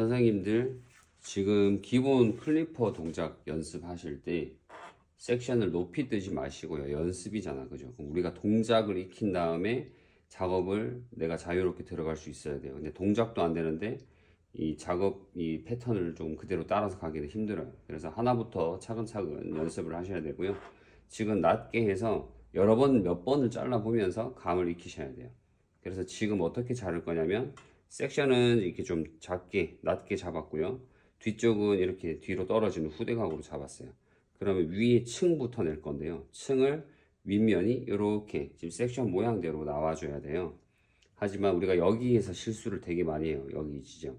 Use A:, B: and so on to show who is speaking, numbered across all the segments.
A: 선생님들 지금 기본 클리퍼 동작 연습하실 때 섹션을 높이 뜨지 마시고요. 연습이잖아, 그죠? 그럼 우리가 동작을 익힌 다음에 작업을 내가 자유롭게 들어갈 수 있어야 돼요. 근데 동작도 안 되는데 이 작업 이 패턴을 좀 그대로 따라서 가기는 힘들어요. 그래서 하나부터 차근차근 연습을 하셔야 되고요. 지금 낮게 해서 여러 번 몇 번을 잘라 보면서 감을 익히셔야 돼요. 그래서 지금 어떻게 자를 거냐면 섹션은 이렇게 좀 작게 낮게 잡았고요. 뒤쪽은 이렇게 뒤로 떨어지는 후대각으로 잡았어요. 그러면 위에 층부터 낼 건데요. 층을 윗면이 이렇게 지금 섹션 모양대로 나와줘야 돼요. 하지만 우리가 여기에서 실수를 되게 많이 해요. 여기 지점.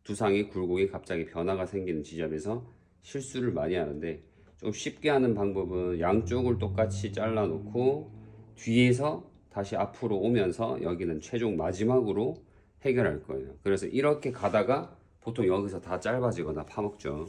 A: 두상의 굴곡이 갑자기 변화가 생기는 지점에서 실수를 많이 하는데 좀 쉽게 하는 방법은 양쪽을 똑같이 잘라 놓고 뒤에서 다시 앞으로 오면서 여기는 최종 마지막으로 해결할 거예요. 그래서 이렇게 가다가 보통 여기서 다 짧아지거나 파먹죠.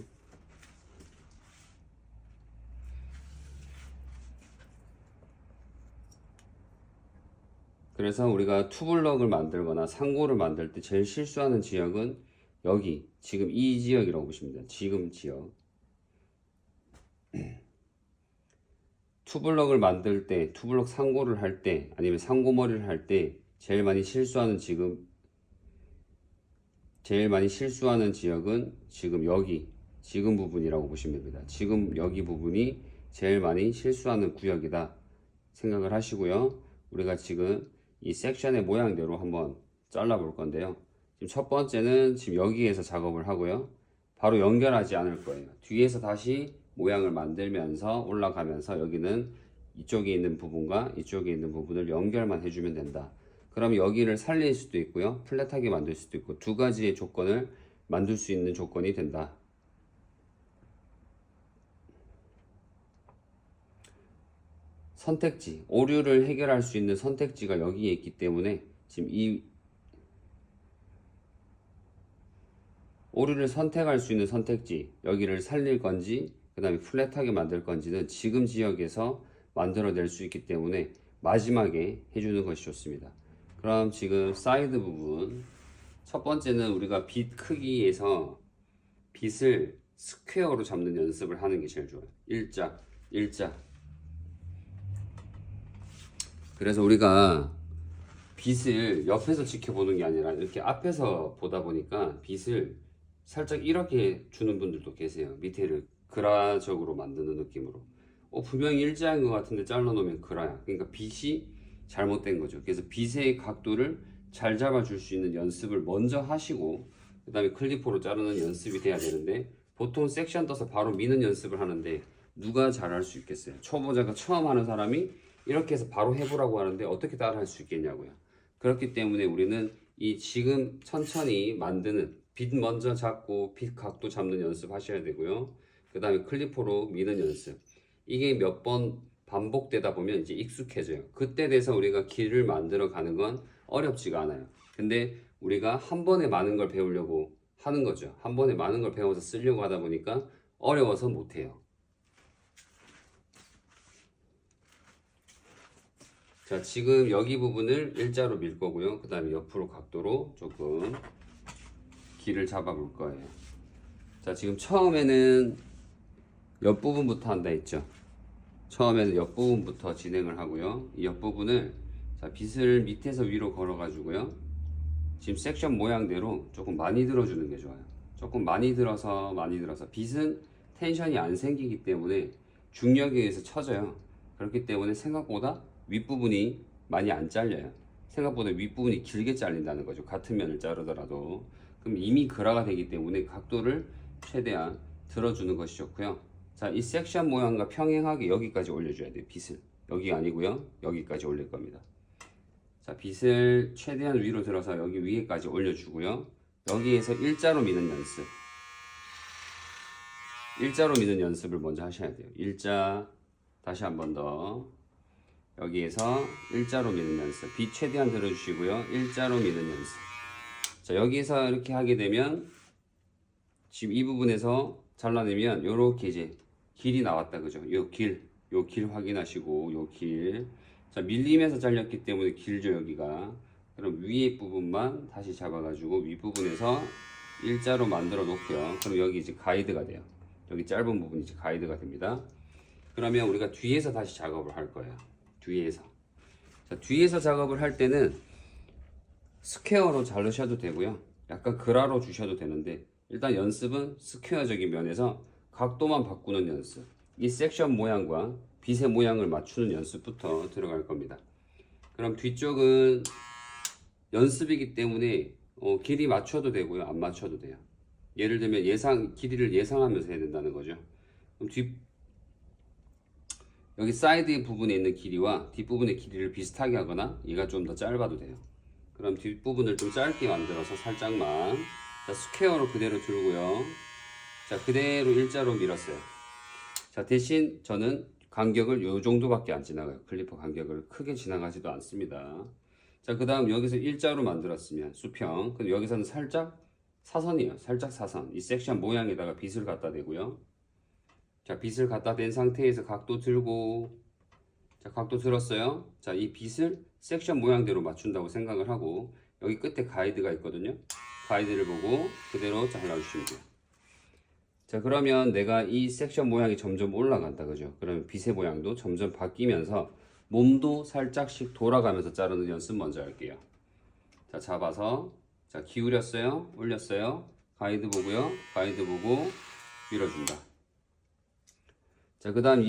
A: 그래서 우리가 투블럭을 만들거나 상고를 만들 때 제일 실수하는 지역은 여기 지금 이 지역이라고 보시면 돼요. 지금 지역. 투블럭을 만들 때, 투블럭 상고를 할 때, 아니면 상고머리를 할 때 제일 많이 실수하는 지역은 지금 여기, 지금 부분이라고 보시면 됩니다. 지금 여기 부분이 제일 많이 실수하는 구역이다 생각을 하시고요. 우리가 지금 이 섹션의 모양대로 한번 잘라 볼 건데요. 지금 첫 번째는 지금 여기에서 작업을 하고요. 바로 연결하지 않을 거예요. 뒤에서 다시 모양을 만들면서 올라가면서 여기는 이쪽에 있는 부분과 이쪽에 있는 부분을 연결만 해주면 된다. 그럼 여기를 살릴 수도 있고요. 플랫하게 만들 수도 있고 두 가지의 조건을 만들 수 있는 조건이 된다. 선택지, 오류를 해결할 수 있는 선택지가 여기에 있기 때문에 지금 이 오류를 선택할 수 있는 선택지, 여기를 살릴 건지 그 다음에 플랫하게 만들 건지는 지금 지역에서 만들어낼 수 있기 때문에 마지막에 해주는 것이 좋습니다. 그럼 지금 사이드 부분 첫 번째는 우리가 빗 크기에서 빗을 스퀘어로 잡는 연습을 하는 게 제일 좋아요. 일자. 그래서 우리가 빗을 옆에서 지켜보는 게 아니라 이렇게 앞에서 보다 보니까 빗을 살짝 이렇게 주는 분들도 계세요. 밑에를 그라적으로 만드는 느낌으로. 분명히 일자인 것 같은데 잘라놓으면 그라야. 그러니까 빗이 잘못된 거죠. 그래서 빗의 각도를 잘 잡아줄 수 있는 연습을 먼저 하시고 그 다음에 클리퍼로 자르는 연습이 돼야 되는데 보통 섹션 떠서 바로 미는 연습을 하는데 누가 잘할 수 있겠어요? 초보자가 처음 하는 사람이 이렇게 해서 바로 해보라고 하는데 어떻게 따라 할 수 있겠냐고요. 그렇기 때문에 우리는 이 지금 천천히 만드는 빗 먼저 잡고 빗 각도 잡는 연습 하셔야 되고요. 그 다음에 클리퍼로 미는 연습. 이게 몇 번 반복되다 보면 이제 익숙해져요. 그때 돼서 우리가 길을 만들어 가는 건 어렵지가 않아요. 근데 우리가 한 번에 많은 걸 배우려고 하는 거죠. 한 번에 많은 걸 배워서 쓰려고 하다 보니까 어려워서 못해요. 자, 지금 여기 부분을 일자로 밀 거고요. 그 다음에 옆으로 각도로 조금 길을 잡아 볼 거예요. 자, 지금 처음에는 옆부분부터 한다 했죠. 처음에는 옆부분부터 진행을 하고요. 이 옆부분을 자, 빗을 밑에서 위로 걸어 가지고요. 지금 섹션 모양대로 조금 많이 들어주는 게 좋아요. 조금 많이 들어서 빗은 텐션이 안 생기기 때문에 중력에 의해서 쳐져요. 그렇기 때문에 생각보다 윗부분이 많이 안 잘려요. 생각보다 윗부분이 길게 잘린다는 거죠. 같은 면을 자르더라도. 그럼 이미 그라가 되기 때문에 각도를 최대한 들어주는 것이 좋고요. 자, 이 섹션 모양과 평행하게 여기까지 올려줘야 돼요. 빗을. 여기가 아니고요. 여기까지 올릴 겁니다. 자, 빗을 최대한 위로 들어서 여기 위에까지 올려주고요. 여기에서 일자로 미는 연습. 일자로 미는 연습을 먼저 하셔야 돼요. 일자. 다시 한 번 더. 여기에서 일자로 미는 연습. 빗 최대한 들어주시고요. 일자로 미는 연습. 자, 여기서 이렇게 하게 되면 지금 이 부분에서 잘라내면 이렇게 이제 길이 나왔다, 그죠? 요 길 확인하시고 요 길. 자, 밀림에서 잘렸기 때문에 길죠, 여기가. 그럼 위에 부분만 다시 잡아가지고 윗부분에서 일자로 만들어 놓고요. 그럼 여기 이제 가이드가 돼요. 여기 짧은 부분이 이제 가이드가 됩니다. 그러면 우리가 뒤에서 다시 작업을 할 거예요. 뒤에서. 자, 뒤에서 작업을 할 때는 스퀘어로 자르셔도 되고요. 약간 그라로 주셔도 되는데 일단 연습은 스퀘어적인 면에서 각도만 바꾸는 연습. 이 섹션 모양과 빗의 모양을 맞추는 연습부터 들어갈 겁니다. 그럼 뒤쪽은 연습이기 때문에 길이 맞춰도 되고요. 안 맞춰도 돼요. 예를 들면 길이를 예상하면서 해야 된다는 거죠. 그럼 여기 사이드 부분에 있는 길이와 뒷부분의 길이를 비슷하게 하거나 얘가 좀 더 짧아도 돼요. 그럼 뒷부분을 좀 짧게 만들어서 살짝만 자, 스퀘어로 그대로 들고요. 자, 그대로 일자로 밀었어요. 자, 대신 저는 간격을 요 정도밖에 안 지나가요. 클리퍼 간격을 크게 지나가지도 않습니다. 자, 그 다음 여기서 일자로 만들었으면 수평. 그럼 여기서는 살짝 사선이에요. 살짝 사선. 이 섹션 모양에다가 빗을 갖다 대고요. 자, 빗을 갖다 댄 상태에서 각도 들고, 자, 각도 들었어요. 자, 이 빗을 섹션 모양대로 맞춘다고 생각을 하고, 여기 끝에 가이드가 있거든요. 가이드를 보고 그대로 잘라주시면 돼요. 자, 그러면 내가 이 섹션 모양이 점점 올라간다, 그죠? 그러면 빗의 모양도 점점 바뀌면서 몸도 살짝씩 돌아가면서 자르는 연습 먼저 할게요. 자, 잡아서, 자, 기울였어요. 올렸어요. 가이드 보고요. 가이드 보고 밀어준다. 자, 그 다음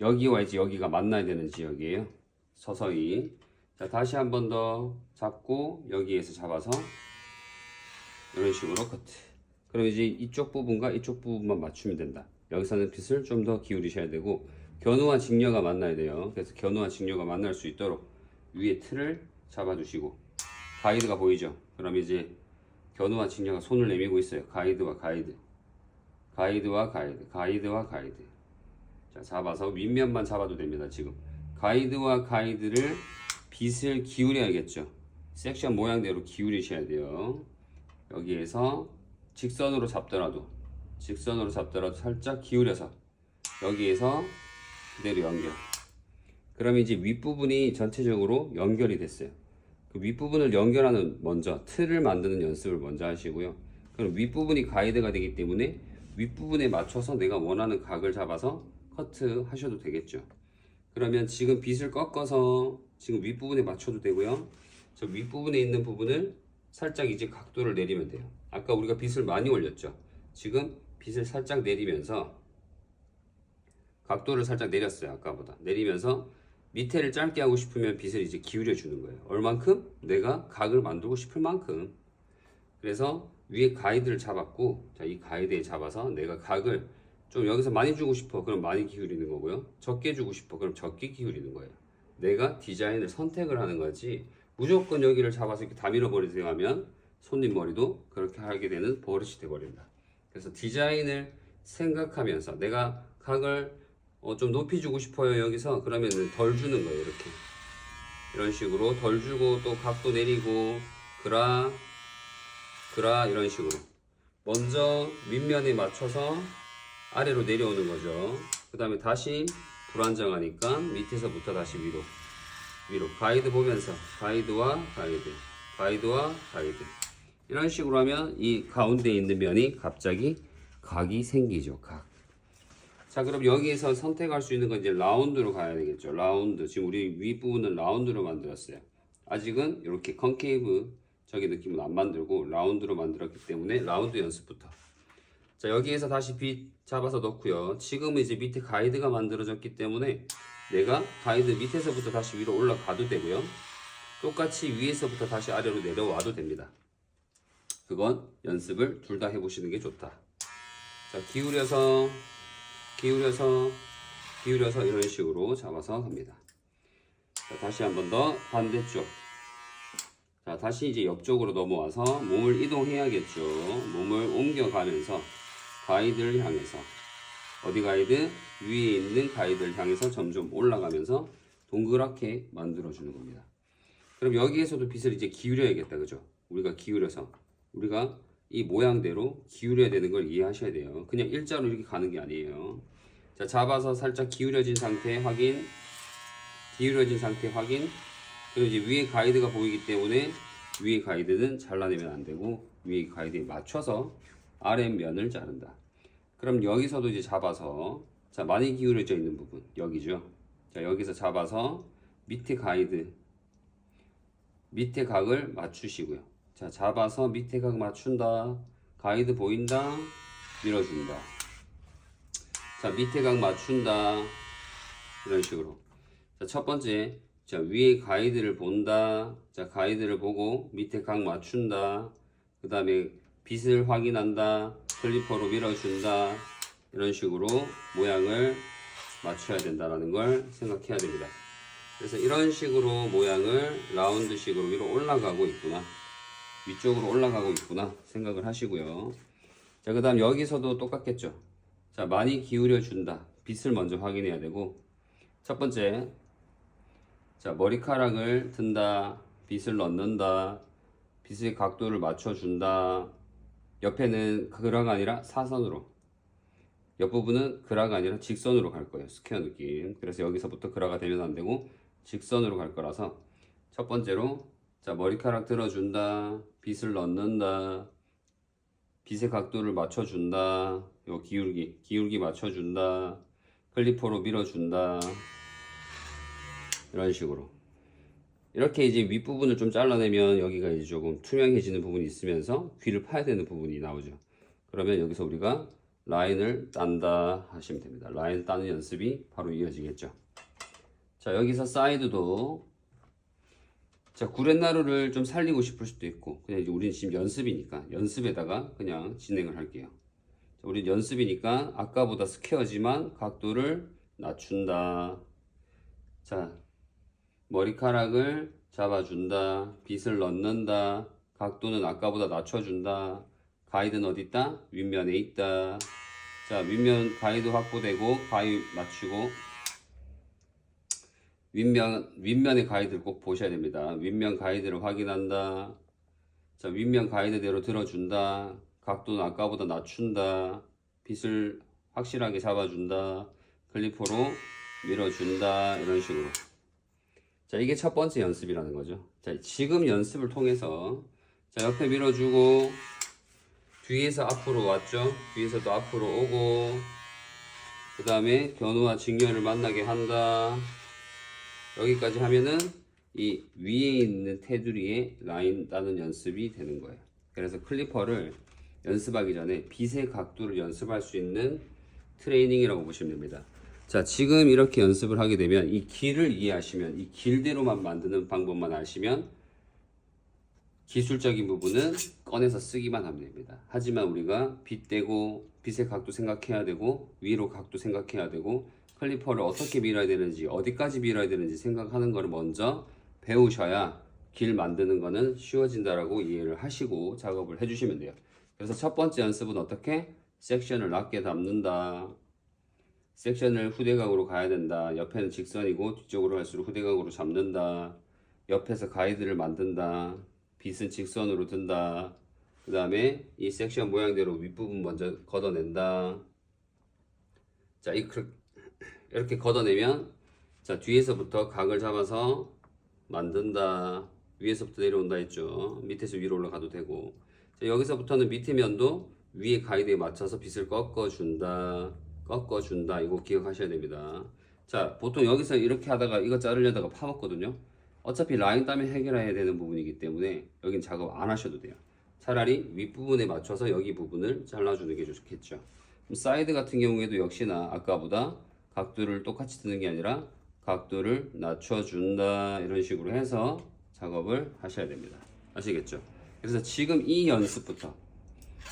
A: 여기와 이제 여기가 만나야 되는 지역이에요. 서서히. 자, 다시 한 번 더 잡고 여기에서 잡아서 이런 식으로 커트. 그럼 이제 이쪽 부분과 이쪽 부분만 맞추면 된다. 여기서는 빗을 좀 더 기울이셔야 되고 견우와 직녀가 만나야 돼요. 그래서 견우와 직녀가 만날 수 있도록 위에 틀을 잡아주시고 가이드가 보이죠? 그럼 이제 견우와 직녀가 손을 내밀고 있어요. 가이드와 가이드. 가이드와 가이드, 가이드와 가이드. 자, 잡아서 윗면만 잡아도 됩니다. 지금 가이드와 가이드를 빗을 기울여야겠죠. 섹션 모양대로 기울이셔야 돼요. 여기에서 직선으로 잡더라도 살짝 기울여서 여기에서 그대로 연결. 그러면 이제 윗부분이 전체적으로 연결이 됐어요. 그 윗부분을 연결하는 먼저 틀을 만드는 연습을 먼저 하시고요. 그럼 윗부분이 가이드가 되기 때문에 윗부분에 맞춰서 내가 원하는 각을 잡아서 커트 하셔도 되겠죠. 그러면 지금 빗을 꺾어서 지금 윗부분에 맞춰도 되고요. 저 윗부분에 있는 부분을 살짝 이제 각도를 내리면 돼요. 아까 우리가 빗을 많이 올렸죠. 지금 빗을 살짝 내리면서 각도를 살짝 내렸어요. 아까보다 내리면서 밑에를 짧게 하고 싶으면 빗을 이제 기울여 주는 거예요. 얼만큼? 내가 각을 만들고 싶을 만큼. 그래서 위에 가이드를 잡았고, 자, 이 가이드에 잡아서 내가 각을 좀 여기서 많이 주고 싶어. 그럼 많이 기울이는 거고요. 적게 주고 싶어. 그럼 적게 기울이는 거예요. 내가 디자인을 선택을 하는 거지. 무조건 여기를 잡아서 이렇게 다 밀어버리세요 하면 손님 머리도 그렇게 하게 되는 버릇이 돼버린다. 그래서 디자인을 생각하면서 내가 각을 좀 높이 주고 싶어요 여기서. 그러면 덜 주는 거예요. 이렇게 이런 식으로 덜 주고 또 각도 내리고 그라 이런 식으로 먼저 윗면에 맞춰서 아래로 내려오는 거죠. 그 다음에 다시 불안정하니까 밑에서부터 다시 위로 가이드 보면서 가이드와 가이드 이런 식으로 하면 이 가운데에 있는 면이 갑자기 각이 생기죠. 각. 자, 그럼 여기에서 선택할 수 있는 건 이제 라운드로 가야 되겠죠. 라운드. 지금 우리 윗부분은 라운드로 만들었어요. 아직은 이렇게 컨케이브 적인 느낌은 안 만들고 라운드로 만들었기 때문에 라운드 연습부터. 자, 여기에서 다시 빗 잡아서 넣고요. 지금은 이제 밑에 가이드가 만들어졌기 때문에 내가 가이드 밑에서부터 다시 위로 올라가도 되고요. 똑같이 위에서부터 다시 아래로 내려와도 됩니다. 그건 연습을 둘 다 해보시는 게 좋다. 자, 기울여서 이런 식으로 잡아서 갑니다. 자, 다시 한 번 더 반대쪽. 자, 다시 이제 옆쪽으로 넘어와서 몸을 이동해야겠죠. 몸을 옮겨가면서 가이드를 향해서 어디 가이드? 위에 있는 가이드를 향해서 점점 올라가면서 동그랗게 만들어주는 겁니다. 그럼 여기에서도 빗을 이제 기울여야겠다, 그죠? 우리가 이 모양대로 기울여야 되는 걸 이해하셔야 돼요. 그냥 일자로 이렇게 가는 게 아니에요. 자, 잡아서 살짝 기울여진 상태 확인. 그리고 이제 위에 가이드가 보이기 때문에 위에 가이드는 잘라내면 안 되고 위에 가이드에 맞춰서 아랫면을 자른다. 그럼 여기서도 이제 잡아서 자, 많이 기울여져 있는 부분 여기죠. 자, 여기서 잡아서 밑에 가이드 밑에 각을 맞추시고요. 자, 잡아서 밑에 각 맞춘다. 가이드 보인다. 밀어준다. 자, 밑에 각 맞춘다. 이런 식으로. 자, 첫 번째. 자, 위에 가이드를 본다. 자, 가이드를 보고 밑에 각 맞춘다. 그 다음에 빗을 확인한다. 클리퍼로 밀어준다. 이런 식으로 모양을 맞춰야 된다는 걸 생각해야 됩니다. 그래서 이런 식으로 모양을 라운드식으로 위로 올라가고 있구나. 위쪽으로 올라가고 있구나 생각을 하시고요. 자, 그 다음 여기서도 똑같겠죠. 자, 많이 기울여 준다. 빗을 먼저 확인해야 되고, 첫 번째, 자, 머리카락을 든다. 빗을 넣는다. 빗의 각도를 맞춰준다. 옆에는 그라가 아니라 사선으로, 옆부분은 그라가 아니라 직선으로 갈 거예요. 스퀘어 느낌. 그래서 여기서부터 그라가 되면 안 되고 직선으로 갈 거라서, 첫 번째로 자, 머리카락 들어준다. 빗을 넣는다. 빗의 각도를 맞춰준다. 요 기울기 맞춰준다. 클리퍼로 밀어준다. 이런 식으로. 이렇게 이제 윗부분을 좀 잘라내면 여기가 이제 조금 투명해지는 부분이 있으면서 귀를 파야 되는 부분이 나오죠. 그러면 여기서 우리가 라인을 딴다 하시면 됩니다. 라인 따는 연습이 바로 이어지겠죠. 자, 여기서 사이드도 자, 구렛나루를 좀 살리고 싶을 수도 있고, 그냥 이제 우리는 지금 연습이니까 연습에다가 그냥 진행을 할게요. 자, 우리 연습이니까 아까보다 스퀘어지만 각도를 낮춘다. 자, 머리카락을 잡아준다. 빗을 넣는다. 각도는 아까보다 낮춰준다. 가이드는 어디 있다? 윗면에 있다. 자, 윗면 가이드 확보되고 가이드 맞추고, 윗면의 가이드를 꼭 보셔야 됩니다. 윗면 가이드를 확인한다. 자, 윗면 가이드대로 들어준다. 각도는 아까보다 낮춘다. 빗을 확실하게 잡아준다. 클리퍼로 밀어준다. 이런 식으로. 자, 이게 첫 번째 연습이라는 거죠. 자, 지금 연습을 통해서 자, 옆에 밀어주고 뒤에서 앞으로 왔죠. 뒤에서도 앞으로 오고, 그 다음에 견우와 직녀를 만나게 한다. 여기까지 하면은 이 위에 있는 테두리에 라인 따는 연습이 되는 거예요. 그래서 클리퍼를 연습하기 전에 빗의 각도를 연습할 수 있는 트레이닝이라고 보시면 됩니다. 자, 지금 이렇게 연습을 하게 되면 이 길을 이해하시면, 이 길대로만 만드는 방법만 아시면 기술적인 부분은 꺼내서 쓰기만 하면 됩니다. 하지만 우리가 빗대고 빗의 각도 생각해야 되고 위로 각도 생각해야 되고 클리퍼를 어떻게 밀어야 되는지 어디까지 밀어야 되는지 생각하는 거를 먼저 배우셔야 길 만드는 거는 쉬워진다라고 이해를 하시고 작업을 해주시면 돼요. 그래서 첫 번째 연습은 어떻게? 섹션을 낮게 잡는다. 섹션을 후대각으로 가야 된다. 옆에는 직선이고 뒤쪽으로 갈수록 후대각으로 잡는다. 옆에서 가이드를 만든다. 빗은 직선으로 든다. 그 다음에 이 섹션 모양대로 윗부분 먼저 걷어낸다. 자, 이렇게 걷어내면 자, 뒤에서부터 각을 잡아서 만든다. 위에서부터 내려온다 했죠. 밑에서 위로 올라가도 되고. 자, 여기서부터는 밑에 면도 위에 가이드에 맞춰서 빗을 꺾어준다. 꺾어준다. 이거 기억하셔야 됩니다. 자, 보통 여기서 이렇게 하다가 이거 자르려다가 파먹거든요. 어차피 라인 따면 해결해야 되는 부분이기 때문에 여긴 작업 안 하셔도 돼요. 차라리 윗부분에 맞춰서 여기 부분을 잘라주는 게 좋겠죠. 그럼 사이드 같은 경우에도 역시나 아까보다 각도를 똑같이 드는 게 아니라 각도를 낮춰준다. 이런 식으로 해서 작업을 하셔야 됩니다. 아시겠죠? 그래서 지금 이 연습부터,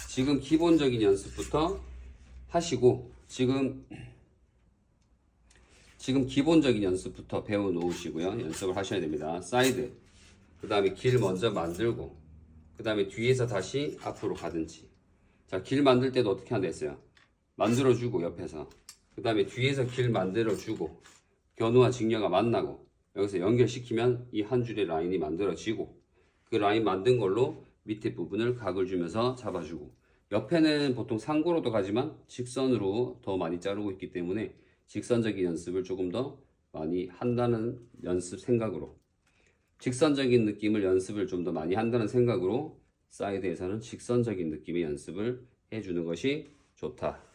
A: 지금 기본적인 연습부터 하시고, 지금 기본적인 연습부터 배워 놓으시고요. 연습을 하셔야 됩니다. 사이드, 그 다음에 길 먼저 만들고, 그 다음에 뒤에서 다시 앞으로 가든지. 자, 길 만들 때도 어떻게 한다 했어요? 만들어주고, 옆에서. 그 다음에 뒤에서 길 만들어주고, 견우와 직녀가 만나고, 여기서 연결시키면 이 한 줄의 라인이 만들어지고, 그 라인 만든 걸로 밑에 부분을 각을 주면서 잡아주고, 옆에는 보통 상고로도 가지만 직선으로 더 많이 자르고 있기 때문에 직선적인 연습을 조금 더 많이 한다는 연습 생각으로. 직선적인 느낌을 연습을 좀 더 많이 한다는 생각으로 사이드에서는 직선적인 느낌의 연습을 해주는 것이 좋다.